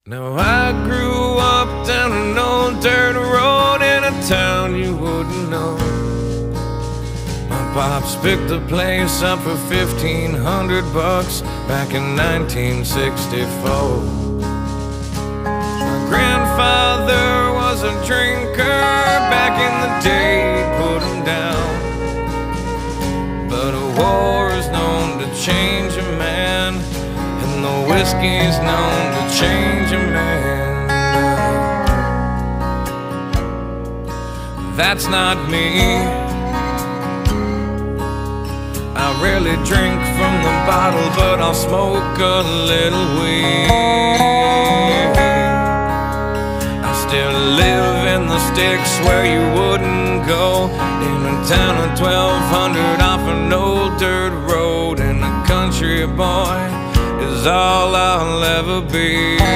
Now I grew up down an old dirt road in a town you wouldn't know. My pops picked the place up for $1,500 back in 1964. My grandfather was a drinker back in the day, put him down. But a war is known to change a man, and the whiskey's known to change a man. That's not me. I rarely drink from the bottle, but I'll smoke a little weed. I still live in the sticks where you wouldn't go, in a town of 1,200 off an old dirt road, and a country boy is all I'll ever be.